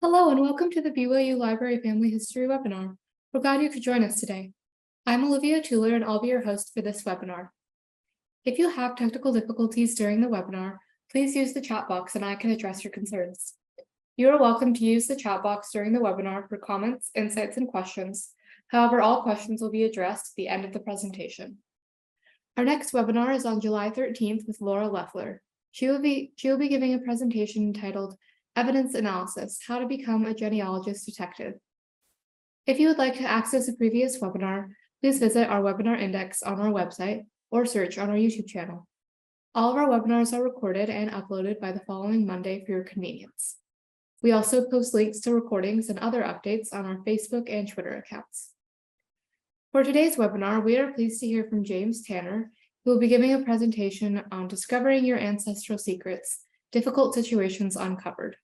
Hello and welcome to the BYU Library Family History webinar. We're glad you could join us today. I'm Olivia Tuller and I'll be your host for this webinar. If you have technical difficulties during the webinar, please use the chat box and I can address your concerns. You are welcome to use the chat box during the webinar for comments, insights, and questions. However, all questions will be addressed at the end of the presentation. Our next webinar is on July 13th with Laura Leffler. She will be giving a presentation entitled Evidence Analysis: How to Become a Genealogist Detective. If you would like to access a previous webinar, please visit our webinar index on our website or search on our YouTube channel. All of our webinars are recorded and uploaded by the following Monday for your convenience. We also post links to recordings and other updates on our Facebook and Twitter accounts. For today's webinar, we are pleased to hear from James Tanner, who will be giving a presentation on discovering your ancestral secrets, difficult situations uncovered.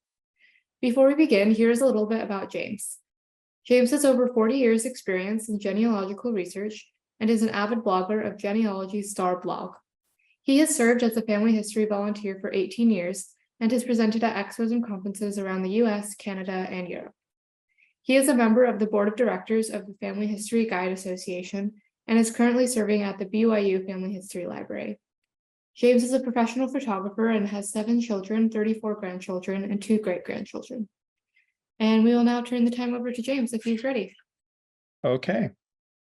Before we begin, here's a little bit about James. James has over 40 years experience in genealogical research and is an avid blogger of Genealogy Star blog. He has served as a family history volunteer for 18 years and has presented at expos and conferences around the US, Canada, and Europe. He is a member of the board of directors of the Family History Guide Association and is currently serving at the BYU Family History Library. James is a professional photographer and has 7 children, 34 grandchildren, and 2 great-grandchildren. And we will now turn the time over to James if he's ready. Okay.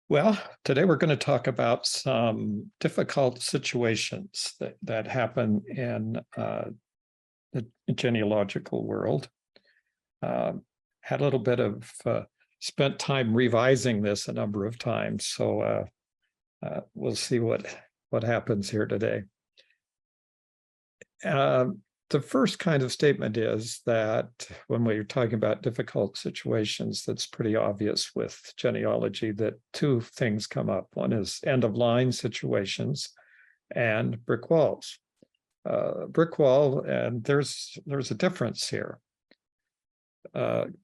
Well, today we're going to talk about some difficult situations that happen in the genealogical world. Had a little bit of spent time revising this a number of times, so we'll see what happens here today. The first kind of statement is that when we're talking about difficult situations, that's pretty obvious with genealogy, that 2 things come up. One is end-of-line situations and brick walls. Brick wall, and there's a difference here.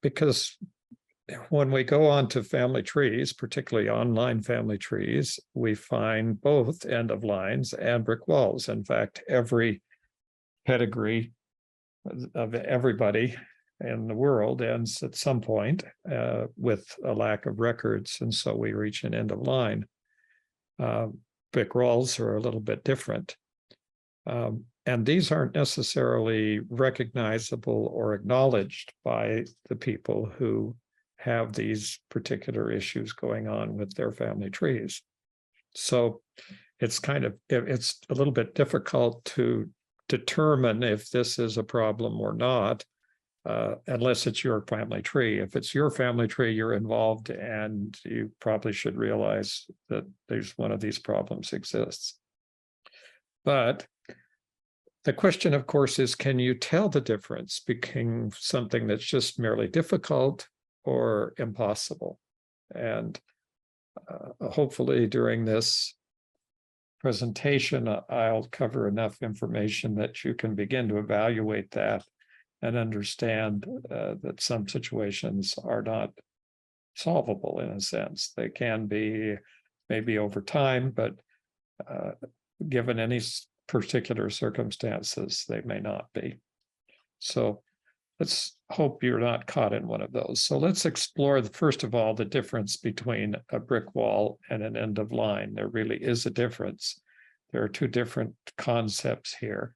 Because when we go on to family trees, particularly online family trees, we find both end-of-lines and brick walls. In fact, every pedigree of everybody in the world ends at some point with a lack of records, and so we reach an end of line. Brick walls are a little bit different, and these aren't necessarily recognizable or acknowledged by the people who have these particular issues going on with their family trees. So it's a little bit difficult to determine if this is a problem or not, unless it's your family tree. If it's your family tree, you're involved, and you probably should realize that there's one of these problems exists. But the question, of course, is, can you tell the difference between something that's just merely difficult or impossible? And hopefully during this presentation, I'll cover enough information that you can begin to evaluate that and understand that some situations are not solvable in a sense. They can be maybe over time, but given any particular circumstances, they may not be. So let's hope you're not caught in one of those. So let's explore, first of all, the difference between a brick wall and an end of line. There really is a difference. There are 2 different concepts here.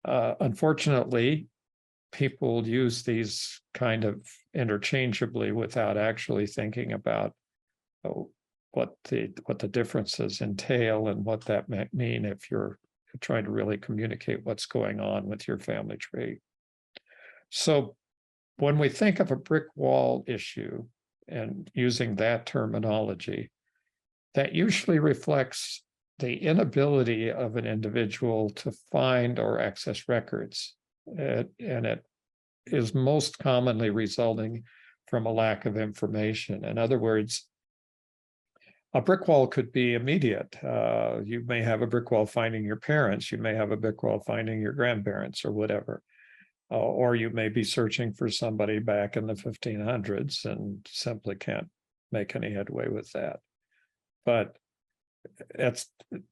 Unfortunately, people use these kind of interchangeably without actually thinking about what the differences entail and what that might mean if you're trying to really communicate what's going on with your family tree. So when we think of a brick wall issue and using that terminology, that usually reflects the inability of an individual to find or access records. And it is most commonly resulting from a lack of information. In other words, a brick wall could be immediate. You may have a brick wall finding your parents. You may have a brick wall finding your grandparents or whatever. Or you may be searching for somebody back in the 1500s and simply can't make any headway with that. But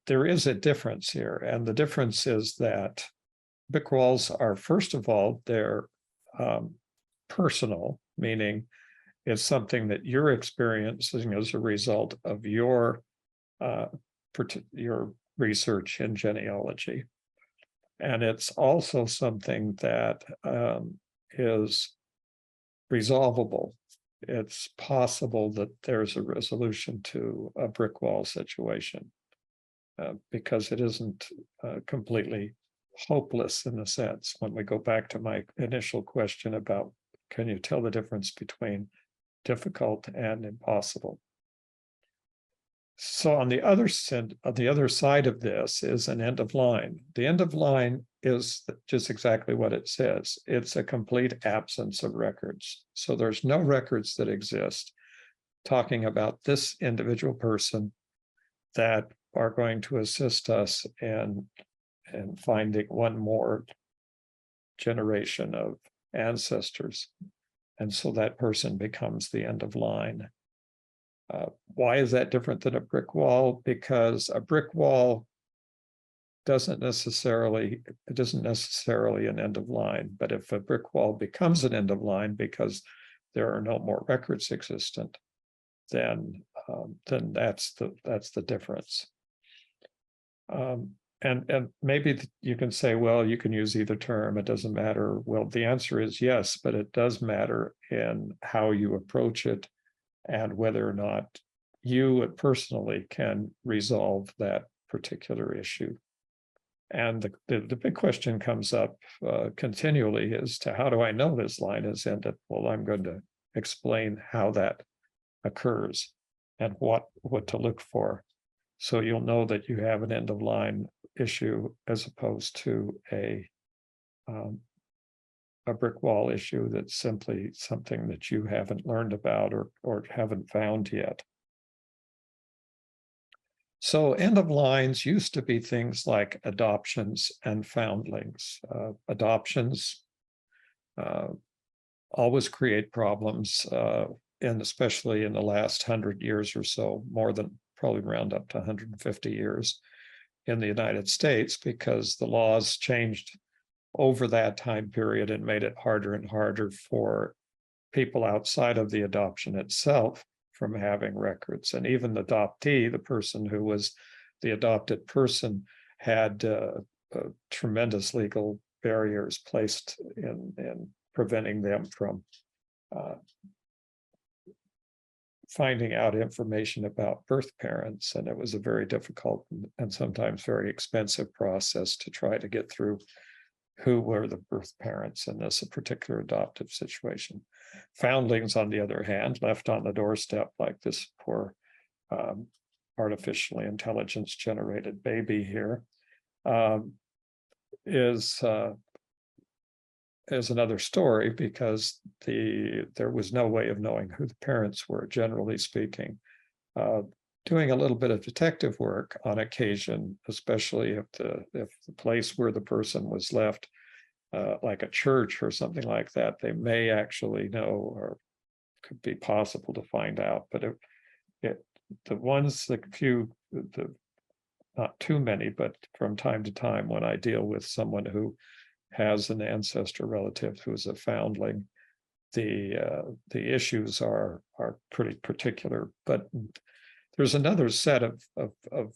there is a difference here. And the difference is that brick walls are, first of all, they're personal, meaning it's something that you're experiencing as a result of your research in genealogy. And it's also something that is resolvable. It's possible that there's a resolution to a brick wall situation because it isn't completely hopeless in a sense. When we go back to my initial question about, can you tell the difference between difficult and impossible? So on the other side of this is an end of line. The end of line is just exactly what it says. It's a complete absence of records. So there's no records that exist talking about this individual person that are going to assist us in finding one more generation of ancestors. And so that person becomes the end of line. Why is that different than a brick wall? Because a brick wall isn't necessarily an end of line, but if a brick wall becomes an end of line because there are no more records existent, then that's the difference. And maybe you can say, well, you can use either term, it doesn't matter. Well, the answer is yes, but it does matter in how you approach it and whether or not you personally can resolve that particular issue. And the big question comes up continually as to how do I know this line is ended? Well, I'm going to explain how that occurs and what to look for. So you'll know that you have an end of line issue as opposed to a brick wall issue that's simply something that you haven't learned about or haven't found yet. So end of lines used to be things like adoptions and foundlings. Adoptions always create problems, and especially in the last 100 years or so, more than probably around up to 150 years in the United States, because the laws changed over that time period and made it harder and harder for people outside of the adoption itself from having records. And even the adoptee, the person who was the adopted person, had tremendous legal barriers placed in preventing them from finding out information about birth parents. And it was a very difficult and sometimes very expensive process to try to get through who were the birth parents in this particular adoptive situation. Foundlings, on the other hand, left on the doorstep like this poor artificially intelligence generated baby here, is another story, because there was no way of knowing who the parents were, generally speaking. Doing a little bit of detective work on occasion, especially if the place where the person was left, like a church or something like that, they may actually know, or could be possible to find out. But not too many, but from time to time when I deal with someone who has an ancestor relative who is a foundling, the issues are pretty particular. But there's another set of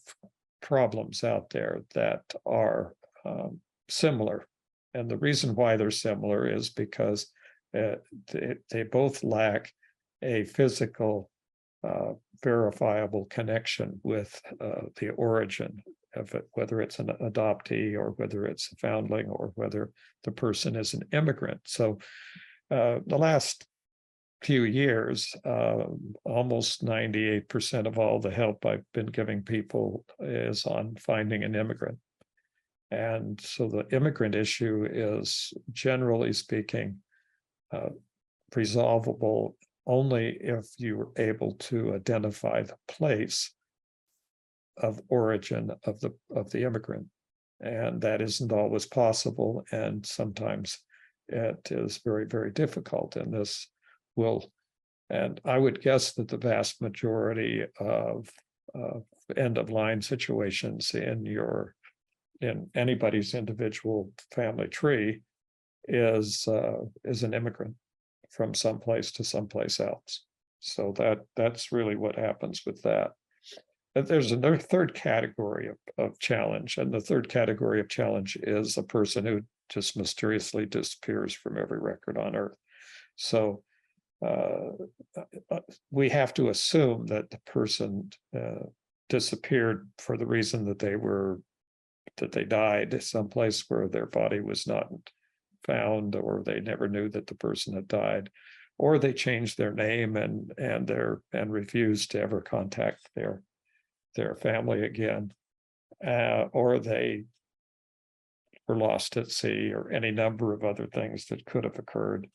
problems out there that are similar. And the reason why they're similar is because they both lack a physical verifiable connection with the origin of it, whether it's an adoptee or whether it's a foundling or whether the person is an immigrant. So the last few years, almost 98% of all the help I've been giving people is on finding an immigrant. And so the immigrant issue is, generally speaking, resolvable only if you were able to identify the place of origin of the immigrant. And that isn't always possible. And sometimes it is very, very difficult. And this and I would guess that the vast majority of end of line situations in anybody's individual family tree is an immigrant. from someplace to someplace else. So that's really what happens with that. But there's another third category of challenge, and the third category of challenge is a person who just mysteriously disappears from every record on Earth. So we have to assume that the person disappeared for the reason that they died someplace where their body was not found, or they never knew that the person had died, or they changed their name and refused to ever contact their family again, or they were lost at sea, or any number of other things that could have occurred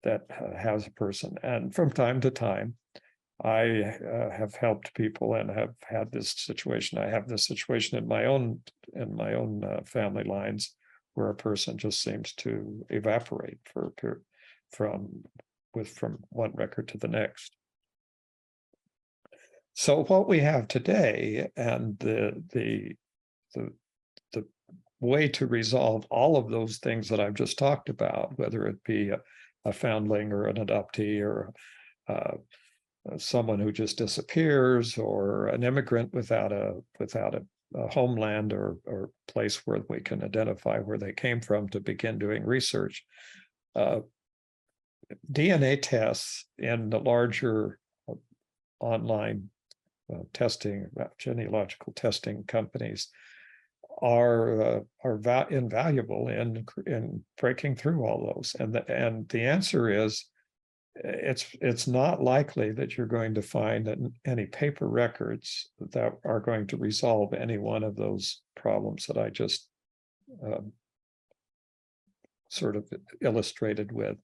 that has a person. And from time to time, I have helped people and have had this situation. I have this situation in my own family lines, where a person just seems to evaporate from one record to the next. So what we have today, and the way to resolve all of those things that I've just talked about, whether it be a foundling or an adoptee, or someone who just disappears, or an immigrant without a homeland or place where we can identify where they came from to begin doing research. DNA tests in the larger online testing, genealogical testing companies are invaluable in breaking through all those. And the answer is, it's not likely that you're going to find any paper records that are going to resolve any one of those problems that I just sort of illustrated with.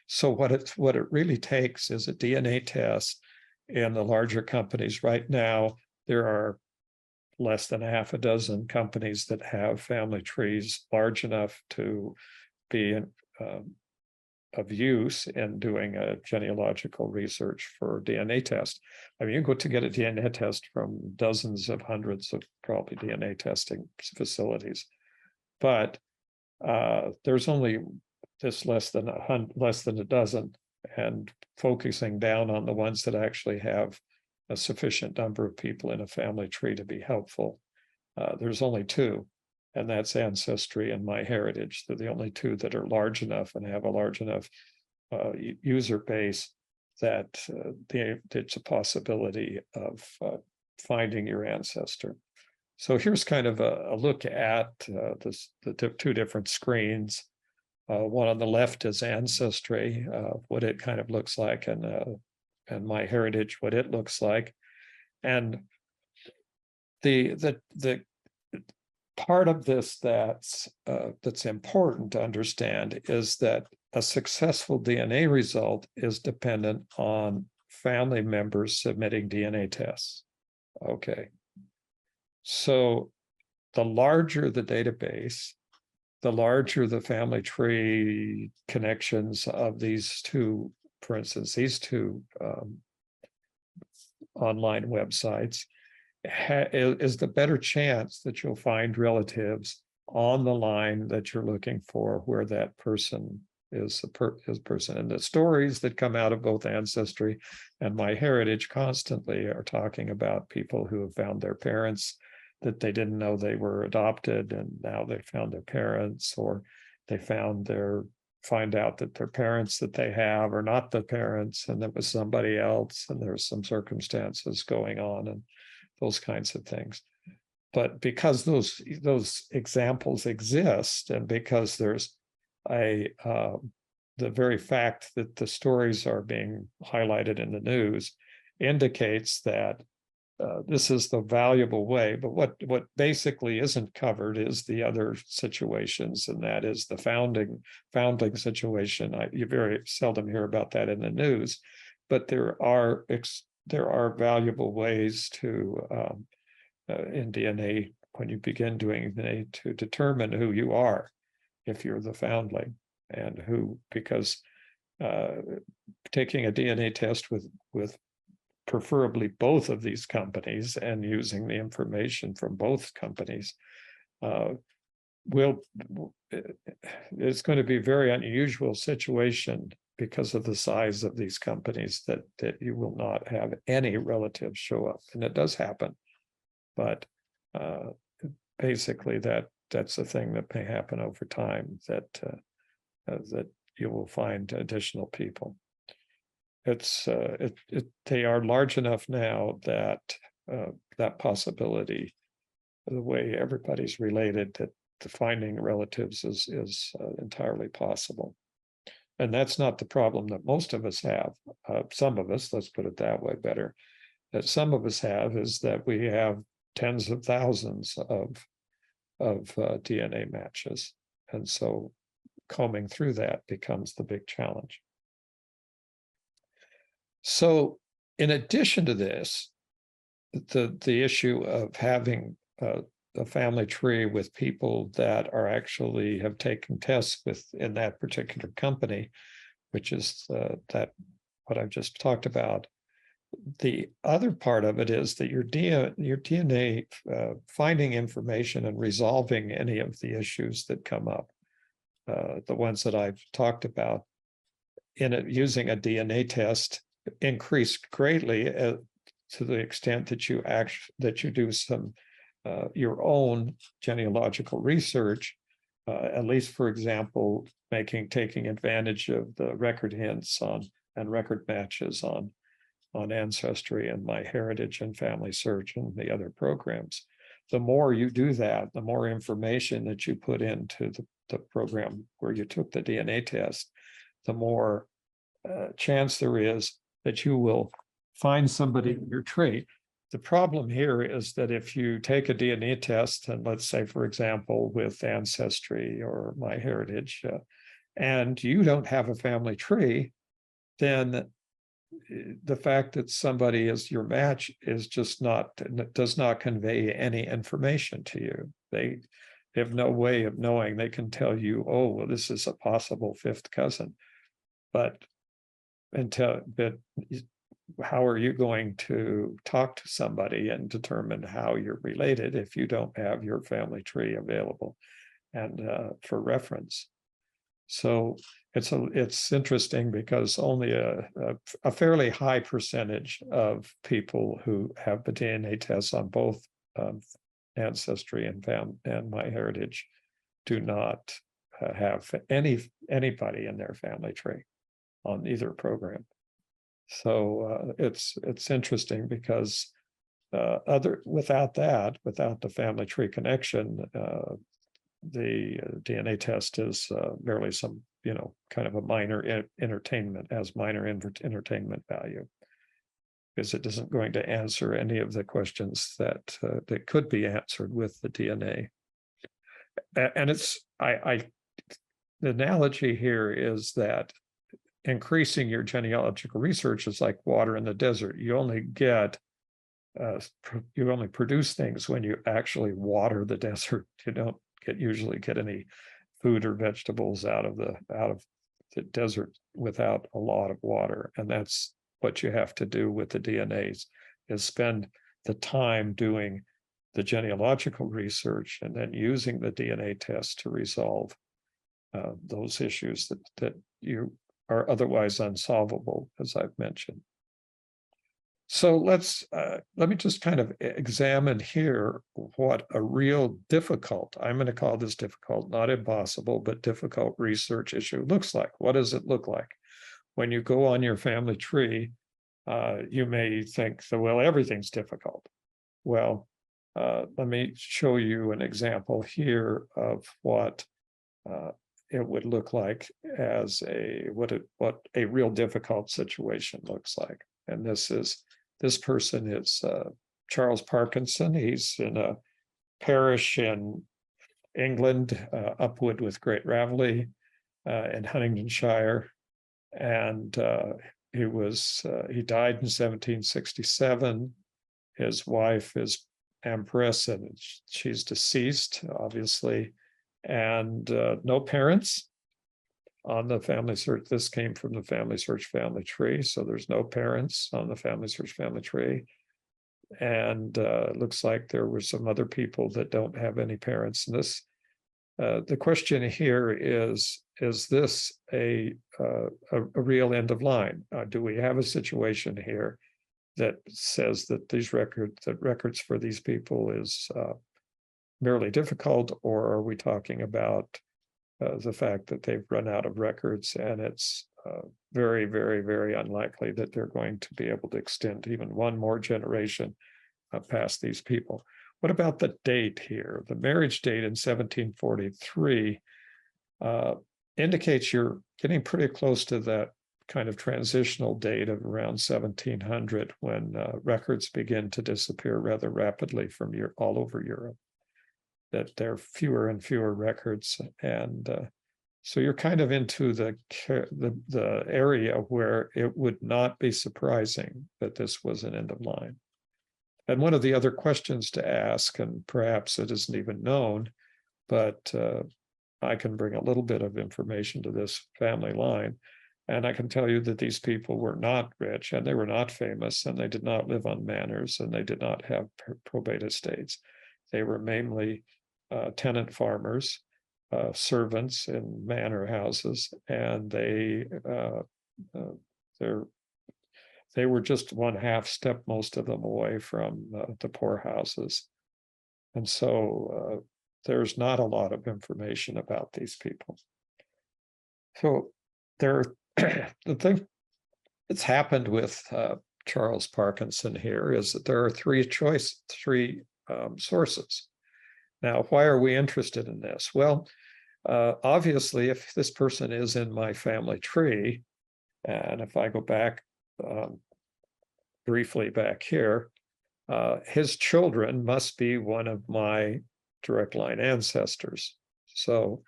So what it really takes is a DNA test in the larger companies. Right now, there are less than half a dozen companies that have family trees large enough to be of use in doing a genealogical research for DNA test. I mean, you can go to get a DNA test from dozens of hundreds of probably DNA testing facilities, but there's only this less than a dozen, and focusing down on the ones that actually have a sufficient number of people in a family tree to be helpful. There's only two, and that's Ancestry and MyHeritage. They're the only two that are large enough and have a large enough user base that it's a possibility of finding your ancestor. So here's kind of a look at the two different screens. One on the left is Ancestry, what it kind of looks like, and MyHeritage, what it looks like. And the part of this that's important to understand is that a successful DNA result is dependent on family members submitting DNA tests. Okay. So the larger the database, the larger the family tree connections of these two, for instance, these two online websites, is the better chance that you'll find relatives on the line that you're looking for, where that person is person. And the stories that come out of both Ancestry and MyHeritage constantly are talking about people who have found their parents that they didn't know they were adopted, and now they found their parents, or they find out that their parents that they have are not the parents, and it was somebody else, and there's some circumstances going on, and those kinds of things. But because those examples exist, and because there's the very fact that the stories are being highlighted in the news indicates that this is the valuable way. But what basically isn't covered is the other situations, and that is the foundling situation. You very seldom hear about that in the news, but there are valuable ways to in DNA, when you begin doing DNA, to determine who you are if you're the foundling, and because taking a DNA test with preferably both of these companies and using the information from both companies it's going to be a very unusual situation because of the size of these companies that you will not have any relatives show up, and it does happen. But basically, that's a thing that may happen over time, that you will find additional people. They are large enough now that that possibility, the way everybody's related, that the finding relatives is entirely possible. And that's not the problem that most of us have. Some of us, let's put it that way better, that some of us have, is that we have tens of thousands of DNA matches. And so combing through that becomes the big challenge. So in addition to this, the issue of having a family tree with people that are actually have taken tests in that particular company, which is that what I've just talked about. The other part of it is that your DNA finding information and resolving any of the issues that come up, the ones that I've talked about, in it using a DNA test increased greatly to the extent that you do some your own genealogical research, at least, for example, taking advantage of the record hints and record matches on Ancestry and MyHeritage and Family Search and the other programs. The more you do that, the more information that you put into the program where you took the DNA test, the more chance there is that you will find somebody in your tree. The problem here is that if you take a DNA test, and let's say, for example, with Ancestry or MyHeritage, and you don't have a family tree, then the fact that somebody is your match is just does not convey any information to you. They have no way of knowing. They can tell you, oh, well, this is a possible fifth cousin, but how are you going to talk to somebody and determine how you're related if you don't have your family tree available and for reference? So it's interesting because only a fairly high percentage of people who have the DNA tests on both Ancestry and MyHeritage do not have anybody in their family tree on either program. So it's interesting because without the family tree connection, the DNA test is merely some, kind of a minor entertainment value, because it isn't going to answer any of the questions that could be answered with the DNA. And the analogy here is that increasing your genealogical research is like water in the desert. You only produce things when you actually water the desert. You don't usually get any food or vegetables out of the desert without a lot of water. And that's what you have to do with the DNAs, is spend the time doing the genealogical research and then using the DNA test to resolve those issues that you are otherwise unsolvable, as I've mentioned. So let me just kind of examine here what a real difficult, I'm going to call this difficult, not impossible, but difficult research issue looks like. What does it look like? When you go on your family tree, you may think, well, everything's difficult. Well, let me show you an example here of what it would look like as what a real difficult situation looks like. And this person is Charles Parkinson. He's in a parish in England, Upwood with Great Raveley in Huntingdonshire. And he died in 1767. His wife is Empress, and she's deceased, obviously, and no parents on the family search. This came from the family search family tree, so there's no parents on the family search family tree. And it looks like there were some other people that don't have any parents. And The question here is this a real end of line? Do we have a situation here that says that records for these people is merely difficult, or are we talking about the fact that they've run out of records and it's very, very, very unlikely that they're going to be able to extend even one more generation past these people? What about the date here? The marriage date in 1743 indicates you're getting pretty close to that kind of transitional date of around 1700, when records begin to disappear rather rapidly from all over Europe. That there are fewer and fewer records, and so you're kind of into the area where it would not be surprising that this was an end of line. And one of the other questions to ask, and perhaps it isn't even known, but I can bring a little bit of information to this family line, and I can tell you that these people were not rich, and they were not famous, and they did not live on manors, and they did not have probate estates. They were mainly tenant farmers, servants in manor houses, and they were just one half step, most of them, away from the poorhouses. And so there's not a lot of information about these people. So the thing that's happened with Charles Parkinson here is that there are three sources. Now, why are we interested in this? Well, obviously, if this person is in my family tree, and if I go back briefly back here, his children must be one of my direct line ancestors. So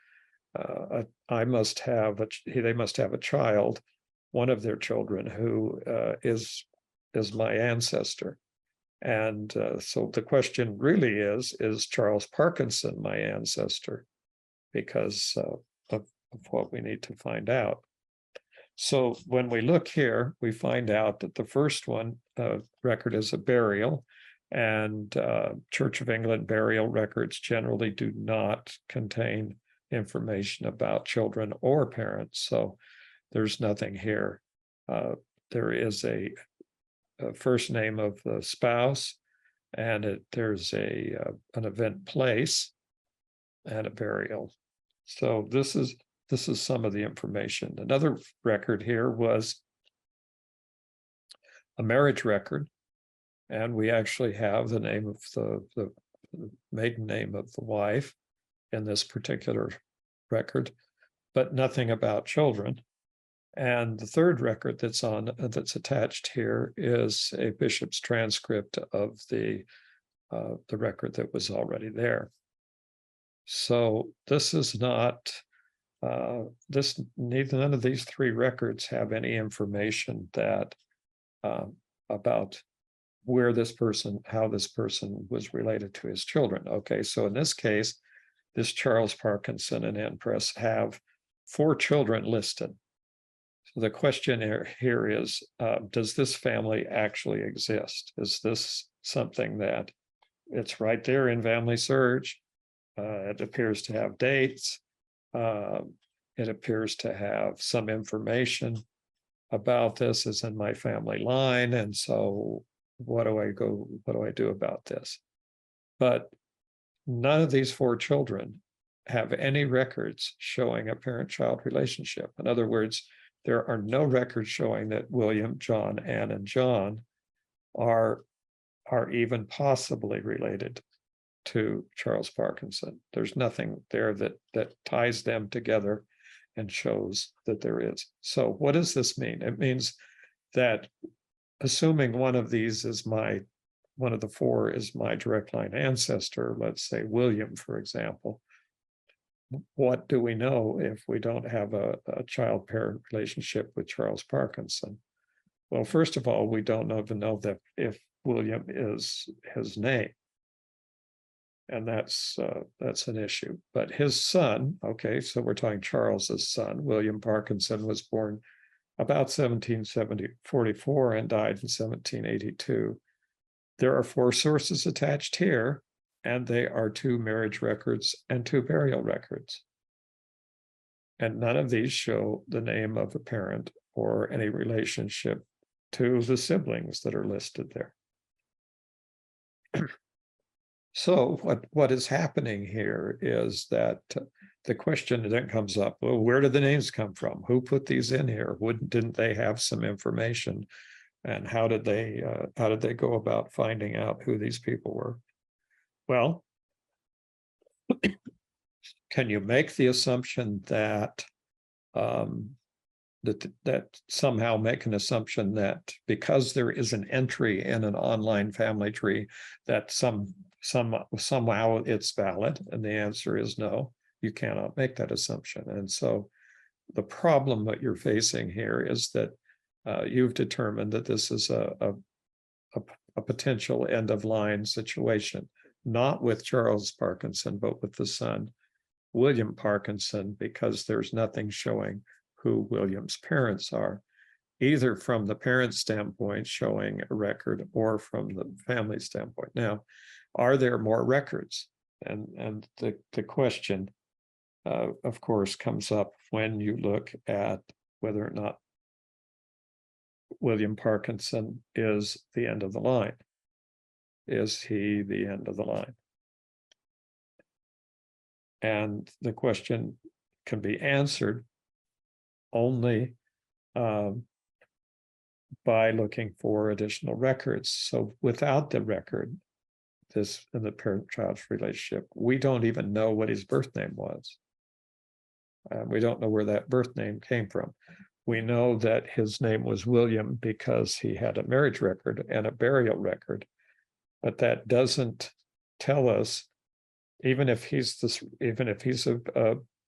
they must have a child, one of their children, who is my ancestor. And so the question really is Charles Parkinson my ancestor? Because of what we need to find out. So when we look here, we find out that the first one record is a burial, and Church of England burial records generally do not contain information about children or parents. So there's nothing here. There is a first name of the spouse, and there's an event place and a burial. So this is some of the information. Another record here was a marriage record, and we actually have the name of the maiden name of the wife in this particular record, but nothing about children. And the third record that's attached here is a bishop's transcript of the record that was already there. So this is not none of these three records have any information that about how this person was related to his children. Okay, so in this case, this Charles Parkinson and Ann Press have 4 children listed. So the question here is, does this family actually exist? Is this something that it's right there in Family Search? It appears to have dates. It appears to have some information about this is in my family line. And so what do I do about this? But none of these 4 children have any records showing a parent-child relationship. In other words, there are no records showing that William, John, Anne, and John are even possibly related to Charles Parkinson. There's nothing there that ties them together and shows that there is. So what does this mean? It means that assuming one of the 4 is my direct line ancestor, let's say William, for example, what do we know if we don't have a child-parent relationship with Charles Parkinson? Well, first of all, we don't even know that if William is his name. And that's an issue. But his son, okay, so we're talking Charles's son, William Parkinson, was born about 1744 and died in 1782. There are 4 sources attached here, and they are 2 marriage records and 2 burial records. And none of these show the name of a parent or any relationship to the siblings that are listed there. So what is happening here is that the question then comes up, well, where did the names come from? Who put these in here? Didn't they have some information? And how did they go about finding out who these people were? Well, can you make the assumption that that somehow make an assumption that because there is an entry in an online family tree that somehow it's valid? And the answer is no, you cannot make that assumption. And so the problem that you're facing here is that you've determined that this is a potential end of line situation, not with Charles Parkinson, but with the son, William Parkinson, because there's nothing showing who William's parents are, either from the parent standpoint showing a record or from the family standpoint. Now, are there more records? And the question, of course, comes up when you look at whether or not William Parkinson is the end of the line. Is he the end of the line? And the question can be answered only by looking for additional records. So without the record, this in the parent-child relationship, we don't even know what his birth name was. We don't know where that birth name came from. We know that his name was William because he had a marriage record and a burial record, but that doesn't tell us, even if he's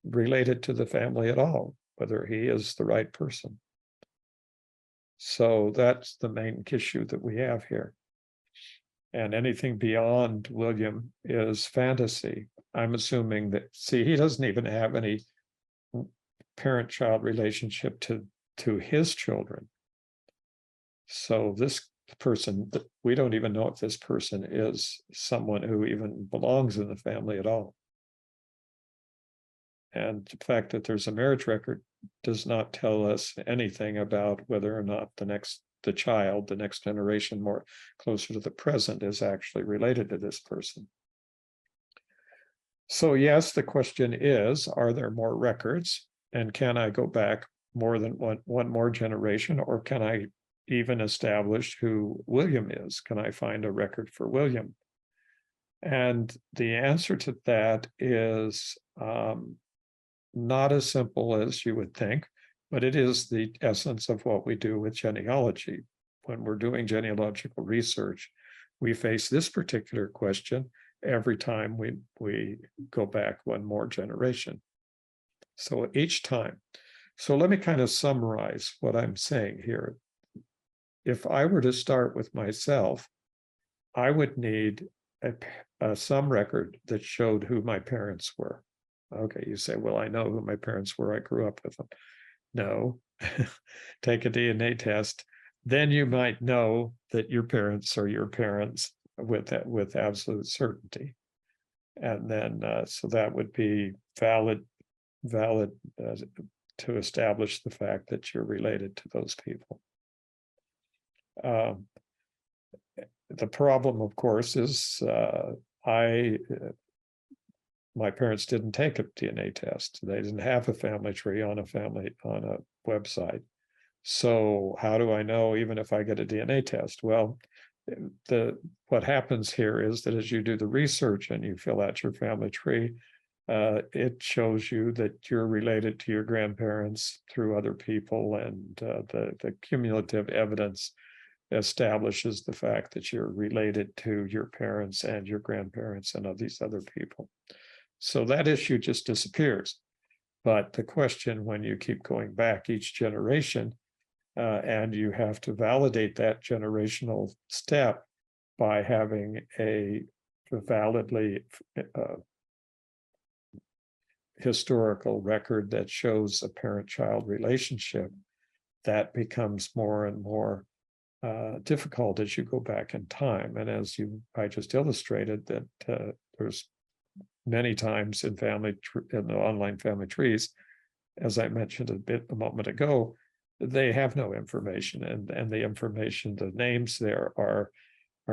related to the family at all, whether he is the right person. So that's the main issue that we have here. And anything beyond William is fantasy. I'm assuming that, see, he doesn't even have any parent-child relationship to his children. So this person, we don't even know if this person is someone who even belongs in the family at all. And the fact that there's a marriage record does not tell us anything about whether or not the next generation more closer to the present is actually related to this person. So yes, the question is, are there more records? And can I go back more than one more generation, or can I even establish who William is? Can I find a record for William? And the answer to that is not as simple as you would think, but it is the essence of what we do with genealogy. When we're doing genealogical research, we face this particular question every time we go back one more generation. So each time. So let me kind of summarize what I'm saying here. If I were to start with myself, I would need some record that showed who my parents were. Okay, you say, well, I know who my parents were. I grew up with them. No, take a DNA test. Then you might know that your parents are your parents with absolute certainty. And then, so that would be valid to establish the fact that you're related to those people. The problem, of course, is my parents didn't take a DNA test. They didn't have a family tree on a website. So how do I know, even if I get a DNA test? Well, what happens here is that as you do the research and you fill out your family tree, it shows you that you're related to your grandparents through other people, and the cumulative evidence establishes the fact that you're related to your parents and your grandparents and of these other people. So that issue just disappears. But the question, when you keep going back each generation, and you have to validate that generational step by having a validly historical record that shows a parent-child relationship, that becomes more and more difficult as you go back in time. And as I just illustrated, that there's many times in in the online family trees, as I mentioned a moment ago, they have no information, and the information, the names there are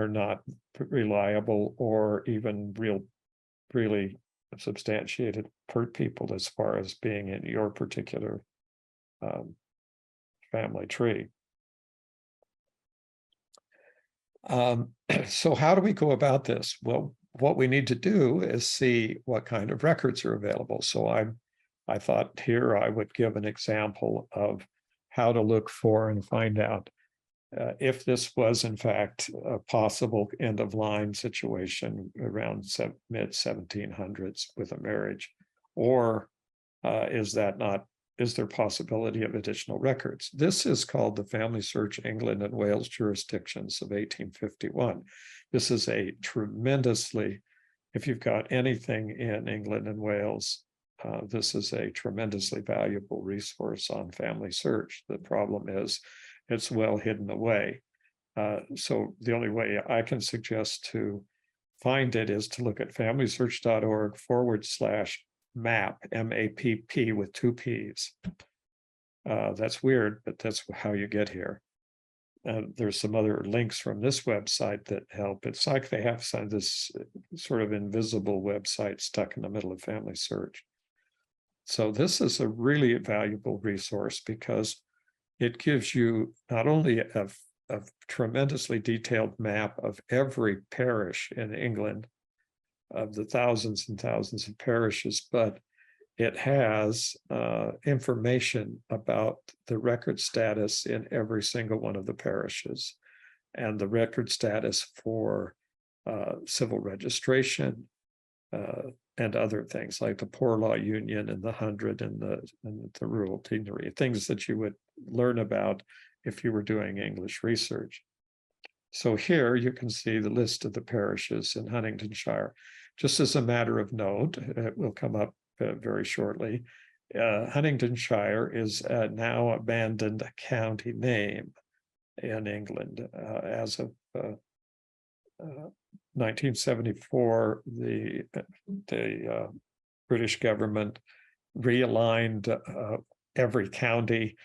not reliable or even really substantiated per people as far as being in your particular family tree. So how do we go about this? Well, what we need to do is see what kind of records are available. So I thought here I would give an example of how to look for and find out if this was in fact a possible end of line situation around mid 1700s with a marriage, or is there possibility of additional records? This is called the Family Search England and Wales Jurisdictions of 1851. This is a tremendously, if you've got anything in England and Wales, this is a tremendously valuable resource on family search. The problem is it's well hidden away. So the only way I can suggest to find it is to look at familysearch.org/map, MAPP with 2 P's. That's weird, but that's how you get here. There's some other links from this website that help. It's like they have this sort of invisible website stuck in the middle of family search. So this is a really valuable resource because it gives you not only a tremendously detailed map of every parish in England, of the thousands and thousands of parishes, but it has information about the record status in every single one of the parishes, and the record status for civil registration and other things like the poor law union and the 100 and the rural deanery, things that you would learn about if you were doing English research. So here you can see the list of the parishes in Huntingdonshire. Just as a matter of note, it will come up very shortly. Huntingdonshire is a now abandoned county name in England. As of 1974, the British government realigned every county.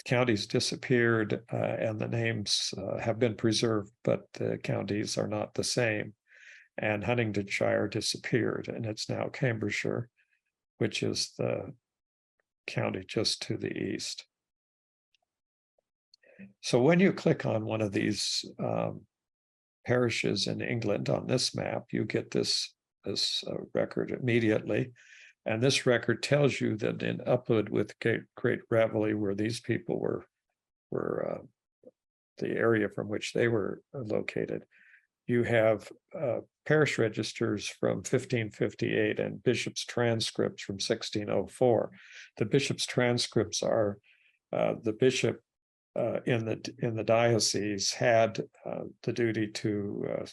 Counties disappeared and the names have been preserved, but the counties are not the same. And Huntingdonshire disappeared, and it's now Cambridgeshire, which is the county just to the east. So when you click on one of these parishes in England on this map, you get this record immediately. And this record tells you that in Upwood with Great Raveley, where these people were the area from which they were located, you have parish registers from 1558 and bishop's transcripts from 1604. The bishop's transcripts are the bishop in the diocese had the duty to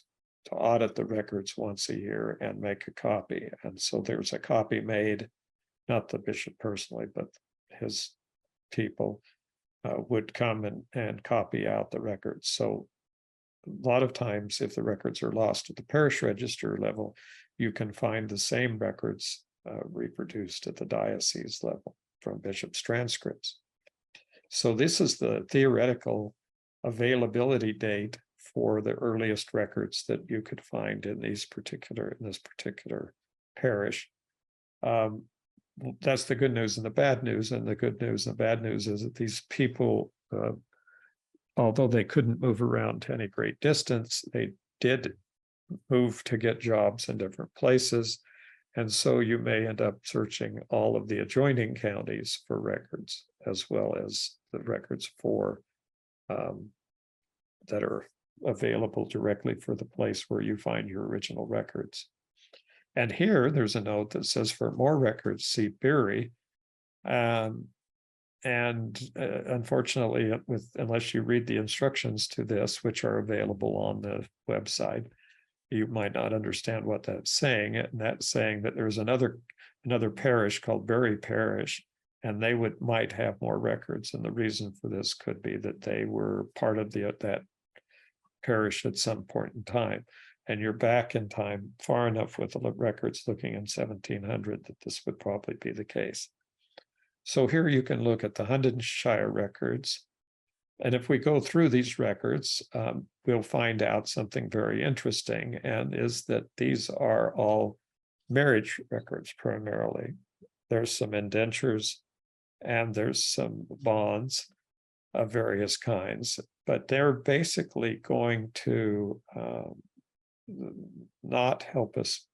audit the records once a year and make a copy. And so there's a copy made, not the bishop personally, but his people would come and copy out the records. So a lot of times, if the records are lost at the parish register level, you can find the same records reproduced at the diocese level from bishop's transcripts. So this is the theoretical availability date for the earliest records that you could find in this particular parish. That's the good news and the bad news. And the good news and the bad news is that these people, although they couldn't move around to any great distance, they did move to get jobs in different places. And so you may end up searching all of the adjoining counties for records, as well as the records for that are available directly for the place where you find your original records. And here there's a note that says, for more records, see Bury. Unfortunately, unless you read the instructions to this, which are available on the website, you might not understand what that's saying. And that's saying that there's another parish called Bury Parish, and they might have more records. And the reason for this could be that they were part of that parish at some point in time. and you're back in time far enough with the records looking in 1700 that this would probably be the case. So here you can look at the Huntingdonshire records. And if we go through these records, we'll find out something very interesting, and is that these are all marriage records primarily. There's some indentures and there's some bonds of various kinds, but they're basically going to not help us,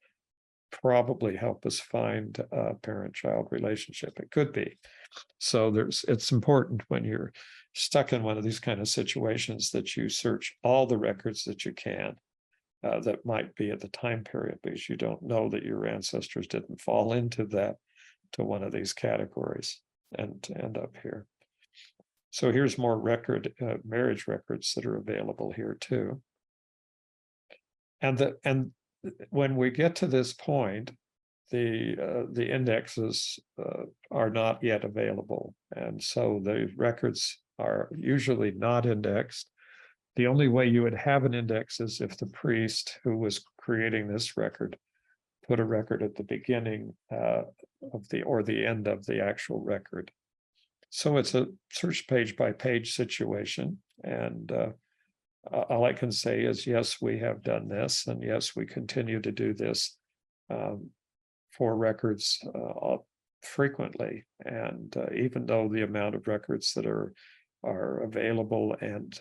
probably help us find a parent-child relationship. It could be. So it's important when you're stuck in one of these kind of situations that you search all the records that you can that might be at the time period, because you don't know that your ancestors didn't fall into to one of these categories and end up here. So here's more marriage records that are available here too. And when we get to this point, the indexes are not yet available, and so the records are usually not indexed. The only way you would have an index is if the priest who was creating this record put a record at the beginning of the end of the actual record. So it's a search page by page situation, and all I can say is, yes, we have done this, and yes, we continue to do this for records frequently. And even though the amount of records that are available and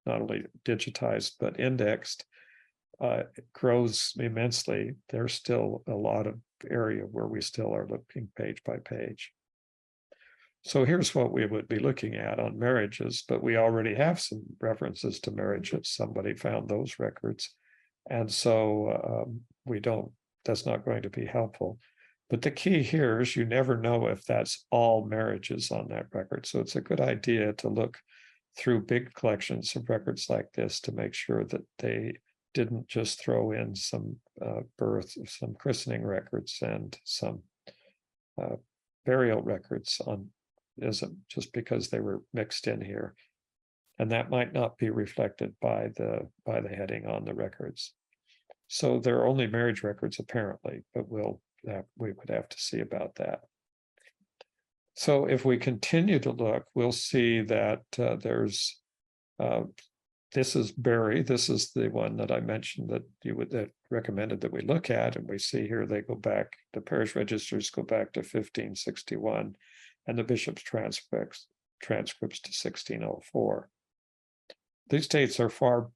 not only digitized but indexed grows immensely, there's still a lot of area where we still are looking page by page. So here's what we would be looking at on marriages, but we already have some references to marriages. Somebody found those records. And so that's not going to be helpful. But the key here is you never know if that's all marriages on that record. So it's a good idea to look through big collections of records like this to make sure that they didn't just throw in some some christening records and some burial records on just because they were mixed in here. And that might not be reflected by the heading on the records. So there are only marriage records apparently, but we would have to see about that. So if we continue to look, we'll see that there's this is Barry. This is the one that I mentioned that recommended that we look at, and we see here they go back. The parish registers go back to 1561, and the bishop's transcripts to 1604. These dates are far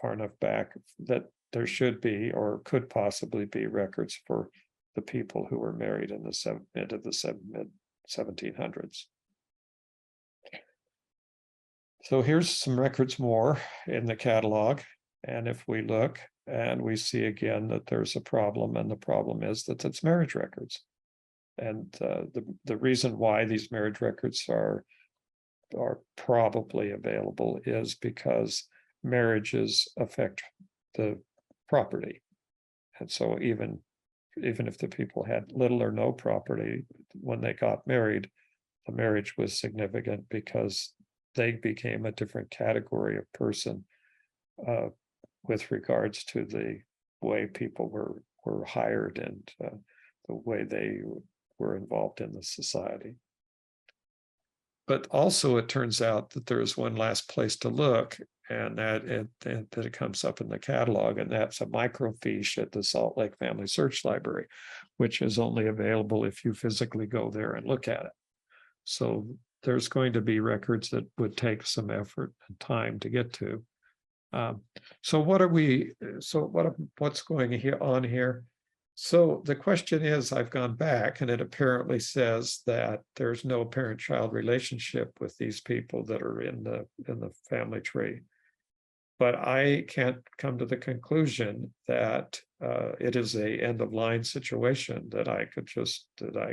enough back that there should be or could possibly be records for the people who were married in the mid 1700s. So here's some records more in the catalog. And if we look and we see again that there's a problem, and the problem is that it's marriage records. And the reason why these marriage records are probably available is because marriages affect the property. And so even if the people had little or no property when they got married, the marriage was significant because they became a different category of person with regards to the way people were hired and the way they were involved in the society. But also it turns out that there's one last place to look, and that it comes up in the catalog, and that's a microfiche at the Salt Lake Family Search Library, which is only available if you physically go there and look at it. So there's going to be records that would take some effort and time to get to. So what's going on here? So the question is, I've gone back and it apparently says that there's no parent-child relationship with these people that are in the family tree. But I can't come to the conclusion that it is a end-of-line situation that I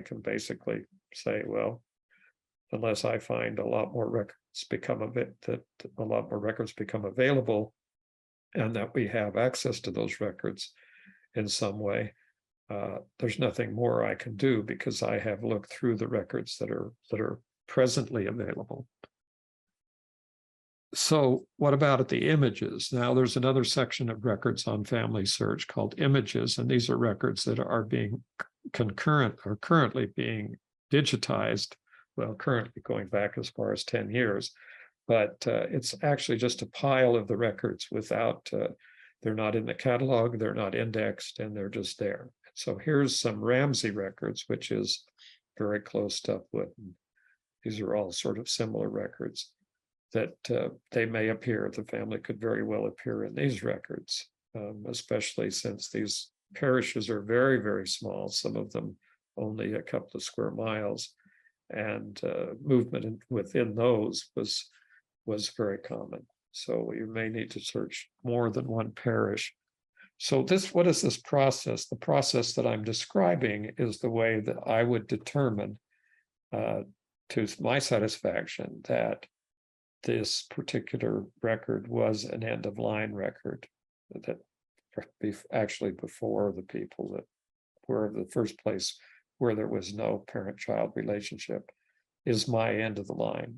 can basically say, well, unless I find a lot more records become available, and that we have access to those records in some way, there's nothing more I can do because I have looked through the records that are presently available. So what about the images? Now there's another section of records on family search called images, and these are records that are being currently being digitized. Well, currently going back as far as 10 years, but it's actually just a pile of the records without, they're not in the catalog, they're not indexed, and they're just there. So here's some Ramsey records, which is very close stuff with. These are all sort of similar records that they may appear, the family could very well appear in these records, especially since these parishes are very, very small, some of them only a couple of square miles, and movement within those was very common. So you may need to search more than one parish. So what is this process? The process that I'm describing is the way that I would determine to my satisfaction that this particular record was an end of line record, that actually before the people that were the first place where there was no parent-child relationship is my end of the line.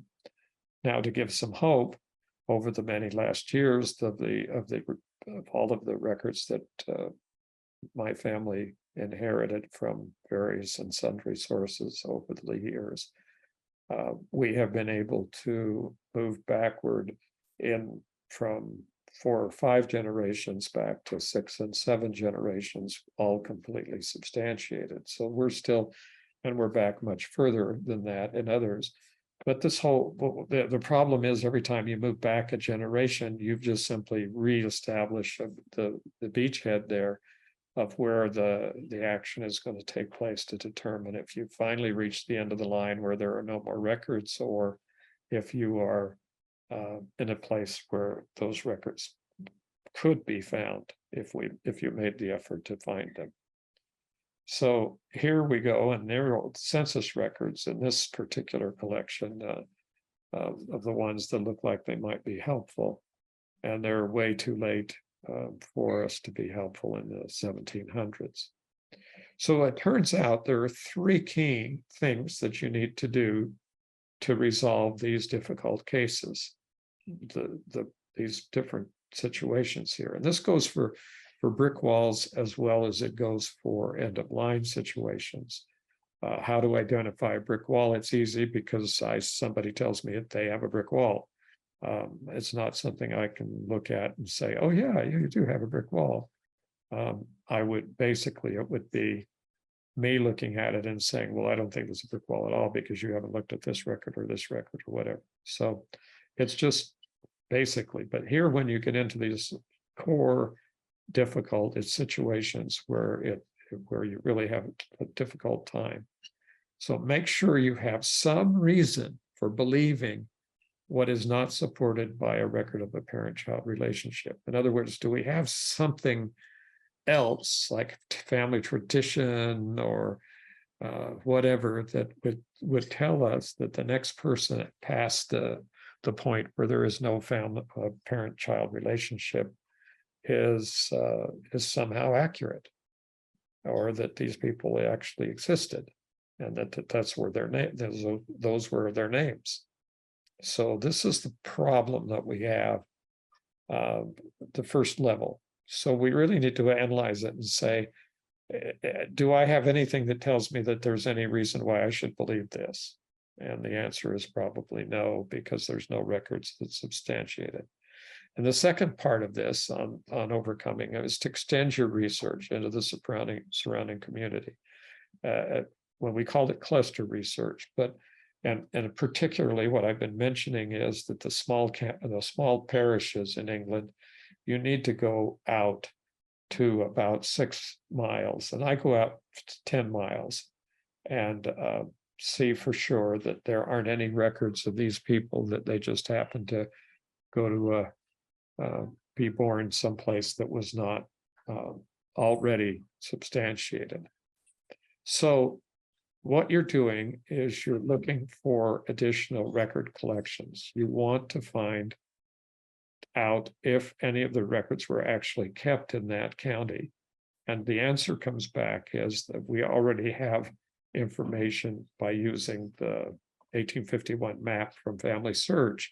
Now, to give some hope, over the many last years of all of the records that my family inherited from various and sundry sources over the years, we have been able to move backward from 4 or 5 generations back to 6 and 7 generations, all completely substantiated. So we're still, and we're back much further than that in others. But this the problem is every time you move back a generation, you've just simply reestablished the beachhead there of where the action is going to take place to determine if you finally reach the end of the line where there are no more records, or if you are in a place where those records could be found if you made the effort to find them. So here we go, and there are census records in this particular collection of the ones that look like they might be helpful, and they're way too late for us to be helpful in the 1700s. So it turns out there are 3 key things that you need to do to resolve these difficult cases, these different situations here. And this goes for brick walls as well as it goes for end of line situations. How to identify a brick wall? It's easy because somebody tells me that they have a brick wall. It's not something I can look at and say, oh yeah, you do have a brick wall. It would be me looking at it and saying, well, I don't think there's a brick wall at all because you haven't looked at this record or whatever. So it's just basically, but here when you get into these core difficult situations where you really have a difficult time. So make sure you have some reason for believing what is not supported by a record of a parent-child relationship. In other words, do we have something else like family tradition or whatever that would tell us that the next person past the point where there is no parent-child relationship is somehow accurate, or that these people actually existed, and that's where their name, those were their names. So this is the problem that we have, the first level. So we really need to analyze it and say, do I have anything that tells me that there's any reason why I should believe this? And the answer is probably no, because there's no records that substantiate it. And the second part of this on overcoming it is to extend your research into the surrounding community. When we called it cluster research, and particularly what I've been mentioning is that the small parishes in England, you need to go out to about 6 miles, and I go out to 10 miles and see for sure that there aren't any records of these people, that they just happen to go to be born someplace that was not already substantiated. So what you're doing is you're looking for additional record collections. You want to find out if any of the records were actually kept in that county. And the answer comes back is that we already have information by using the 1851 map from Family Search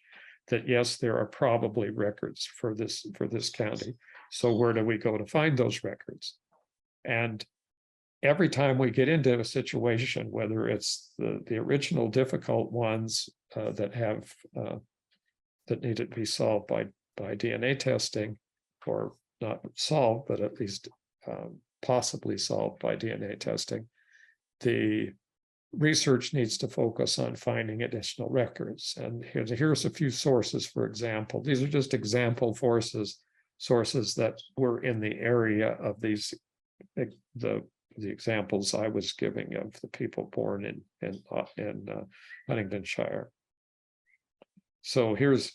that yes, there are probably records for this county. So where do we go to find those records? And every time we get into a situation, whether it's the original difficult ones that need to be solved by DNA testing, or not solved, but at least possibly solved by DNA testing, the research needs to focus on finding additional records. And here's a few sources, for example. These are just example sources that were in the area of these, the examples I was giving of the people born in Huntingdonshire. So here's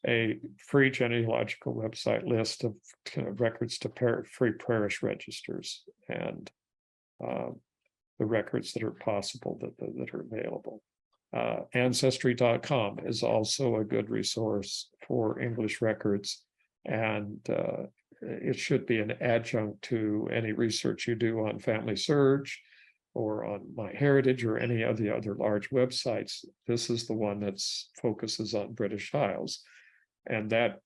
a free genealogical website list of kind of records to free parish registers, and the records that are possible that are available. Ancestry.com is also a good resource for English records, and it should be an adjunct to any research you do on Family Search or on MyHeritage or any of the other large websites. This is the one that focuses on British Isles, and that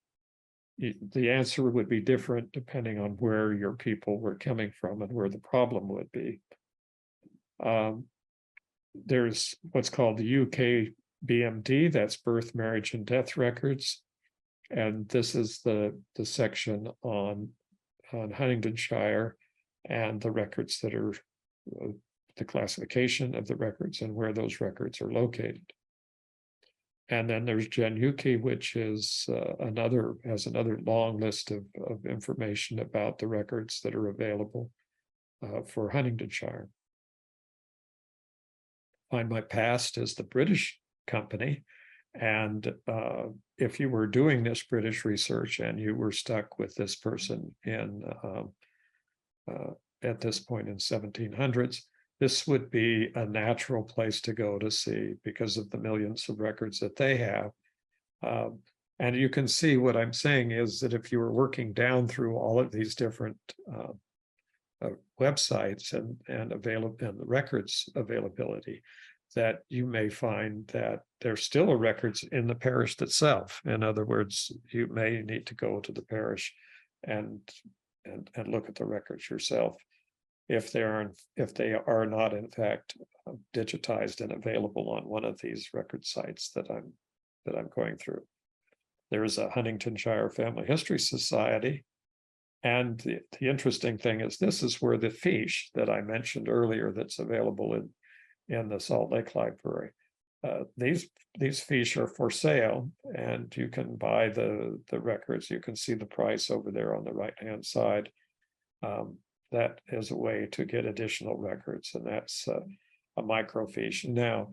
the answer would be different depending on where your people were coming from and where the problem would be. There's what's called the UK BMD, that's birth, marriage, and death records. And this is the section on Huntingdonshire and the records that are the classification of the records and where those records are located. And then there's GenUKI, which is has another long list of information about the records that are available for Huntingdonshire. Find My Past is the British company. And if you were doing this British research and you were stuck with this person in at this point in 1700s, this would be a natural place to go to see because of the millions of records that they have. And you can see what I'm saying is that if you were working down through all of these different websites and the records availability, that you may find that there's still records in the parish itself. In other words, you may need to go to the parish and look at the records yourself if they are not in fact digitized and available on one of these record sites that I'm going through. There is a Huntingdonshire Family History Society. And the interesting thing is this is where the fiche that I mentioned earlier that's available in the Salt Lake Library. These fiche are for sale, and you can buy the records. You can see the price over there on the right-hand side. That is a way to get additional records, and that's a microfiche. Now,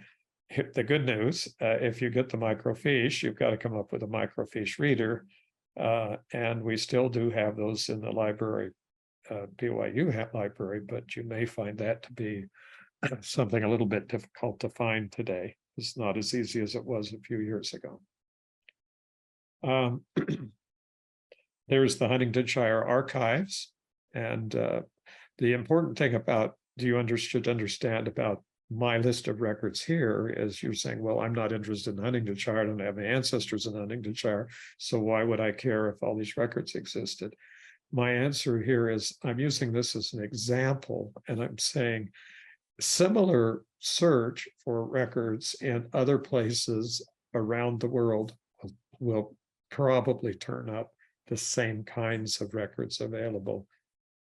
the good news, if you get the microfiche, you've got to come up with a microfiche reader. And we still do have those in the library, BYU library, but you may find that to be something a little bit difficult to find today. It's not as easy as it was a few years ago. There's the Huntingdonshire Archives, and the important thing about should understand about my list of records here is you're saying, well, I'm not interested in Huntingdonshire. I don't have any ancestors in Huntingdonshire. So why would I care if all these records existed? My answer here is I'm using this as an example, and I'm saying similar search for records in other places around the world will probably turn up the same kinds of records available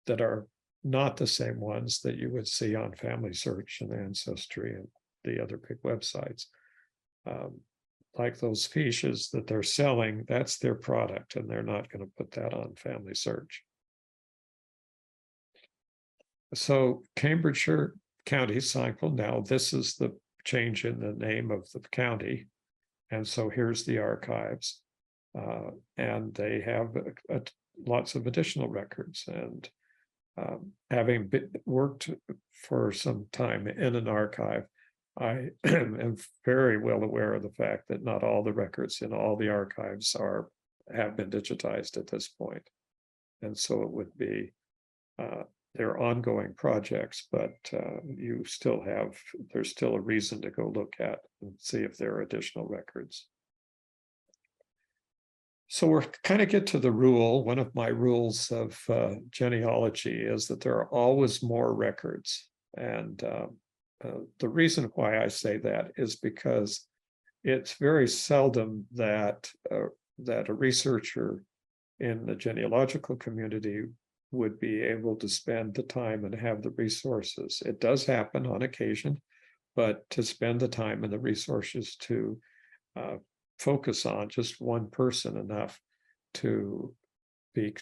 that are not the same ones that you would see on Family Search and Ancestry and the other big websites. Like those fiches that they're selling, that's their product, and they're not going to put that on Family Search. So Cambridgeshire County cycle, now this is the change in the name of the county. And so here's the archives. And they have lots of additional records. And having worked for some time in an archive, I am very well aware of the fact that not all the records in all the archives have been digitized at this point. And so it would be they're ongoing projects, but there's still a reason to go look at and see if there are additional records. So we're kind of get to the rule. One of my rules of genealogy is that there are always more records. And the reason why I say that is because it's very seldom that that a researcher in the genealogical community would be able to spend the time and have the resources. It does happen on occasion, but to spend the time and the resources to focus on just one person enough to be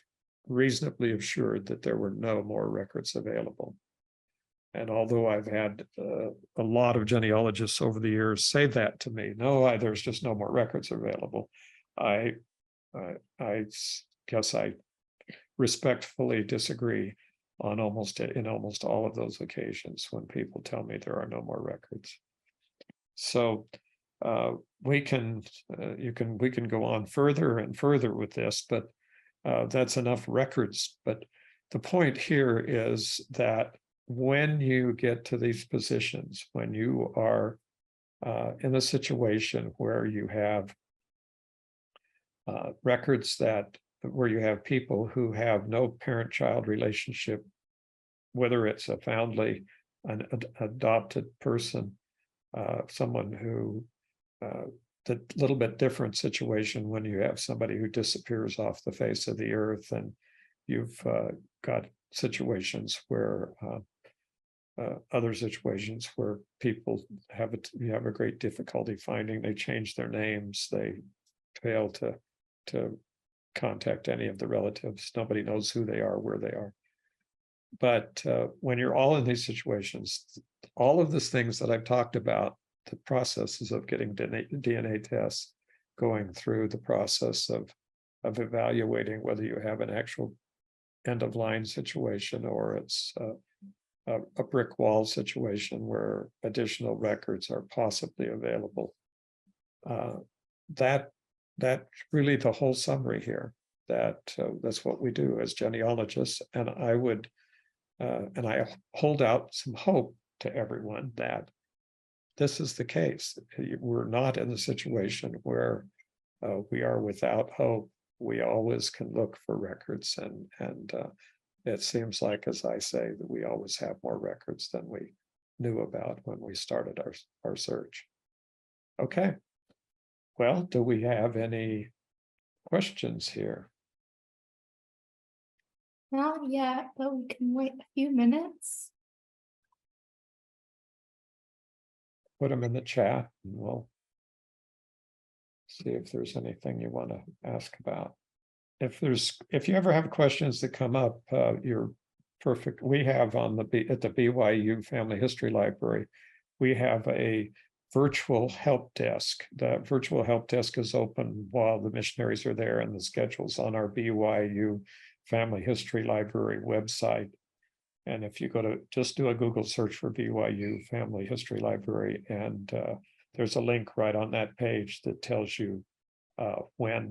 reasonably assured that there were no more records available. And although I've had a lot of genealogists over the years say that to me, no, there's just no more records available. I guess I respectfully disagree on almost all of those occasions when people tell me there are no more records. So we can go on further and further with this, but that's enough records. But the point here is that when you get to these positions, when you are in a situation where you have records where you have people who have no parent-child relationship, whether it's a foundling, an adopted person, someone who the little bit different situation when you have somebody who disappears off the face of the earth, and you've got situations where other situations where people you have a great difficulty finding. They change their names, they fail to contact any of the relatives. Nobody knows who they are, where they are. But when you're all in these situations, all of these things that I've talked about, the processes of getting DNA tests, going through the process of evaluating whether you have an actual end of line situation or it's a brick wall situation where additional records are possibly available. That's really the whole summary here. That's what we do as genealogists, and I hold out some hope to everyone that this is the case. We're not in the situation where we are without hope. We always can look for records, and it seems like, as I say, that we always have more records than we knew about when we started our search. Okay. Well, do we have any questions here? Not yet, but we can wait a few minutes. Put them in the chat and we'll see if there's anything you want to ask about. If you ever have questions that come up, you're perfect. We have at the BYU Family History Library, we have a virtual help desk. The virtual help desk is open while the missionaries are there, and the schedule's on our BYU Family History Library website. And if you just do a Google search for BYU Family History Library, and there's a link right on that page that tells you where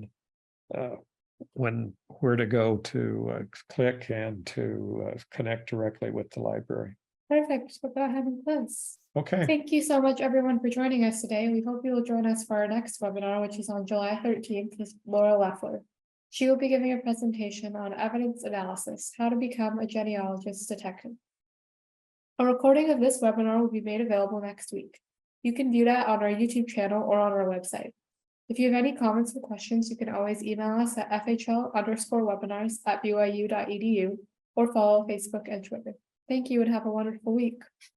to go to click and to connect directly with the library. Perfect. We'll go ahead and close. Okay. Thank you so much, everyone, for joining us today. We hope you will join us for our next webinar, which is on July 13th with Laura Leffler. She will be giving a presentation on evidence analysis, how to become a genealogist detective. A recording of this webinar will be made available next week. You can view that on our YouTube channel or on our website. If you have any comments or questions, you can always email us at fhl_webinars@byu.edu or follow Facebook and Twitter. Thank you and have a wonderful week.